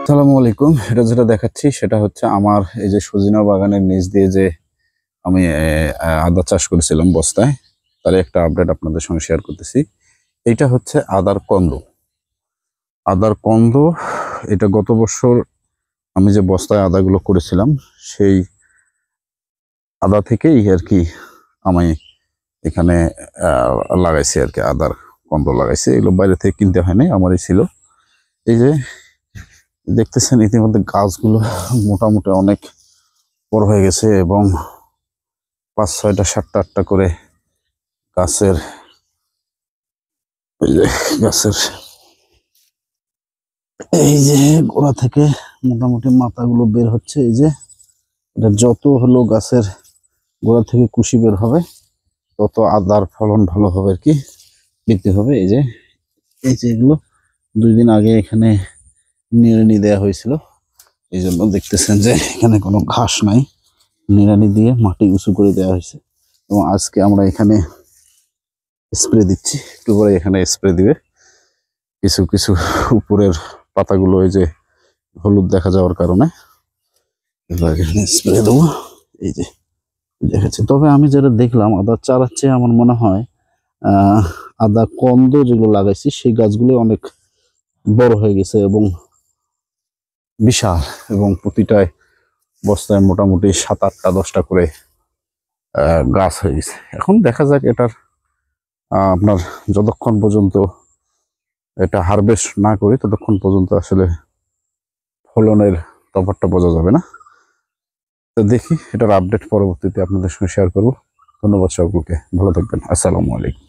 আসসালামু আলাইকুম। এটা যেটা দেখাচ্ছি সেটা হচ্ছে আমার এই যে সজিনা বাগানের নিচ দিয়ে যে আমি আদা চাষ করেছিলাম বস্তায়, তার একটা আপডেট আপনাদের সঙ্গে শেয়ার করতেছি। এইটা হচ্ছে আদার কন্দ। এটা গত বছর আমি যে বস্তায় আদাগুলো করেছিলাম সেই আদা থেকেই আর কি আমি এখানে লাগাইছি আর কি, আদার কন্দ লাগাইছি। এগুলো বাইরে থেকে কিনতে হয়নি, আমারই ছিল। এই যে দেখতেছেন ইতিমধ্যে গাছগুলো মোটামুটি অনেক বড় হয়ে গেছে এবং ৫, ৬টা, ৭টা, ৮টা করে গাছের গাছের এই যে গোড়া থেকে মোটামুটি মাথাগুলো বের হচ্ছে। এই যে এটা যত হলো গাছের গোড়া থেকে কুশি বের হবে তত আদার ফলন ভালো হবে আর কি, বৃদ্ধি হবে। এই যে এগুলো 2 দিন আগে এখানে নিড়ানি দেওয়া হয়েছিল, এই জন্য দেখতেছেন যে এখানে কোনো ঘাস নাই। নিড়ানি দিয়ে মাটি উঁচু করে দেওয়া হয়েছে এবং আজকে আমরা এখানে স্প্রে দিচ্ছি, একটু পরে এখানে স্প্রে দিবে। কিছু কিছু উপরের পাতাগুলো এই যে হলুদ দেখা যাওয়ার কারণে এবার এখানে স্প্রে দেবো। এই যে দেখাচ্ছি। তবে আমি যেটা দেখলাম আদার চারার চেয়ে আমার মনে হয় আদা কন্দ যেগুলো লাগাইছি সেই গাছগুলো অনেক বড় হয়ে গেছে এবং বিশাল, এবং প্রতিটায় বস্তায় মোটামুটি 7, 8টা, 10টা করে গাছ হয়ে গেছে। এখন দেখা যাক এটার আপনার যতক্ষণ পর্যন্ত এটা হারভেস্ট না করি ততক্ষণ পর্যন্ত আসলে ফলনের তফাৎটা বোঝা যাবে না। তো দেখি এটার আপডেট পরবর্তীতে আপনাদের সঙ্গে শেয়ার করব। ধন্যবাদ সকলকে, ভালো থাকবেন। আসসালামু আলাইকুম।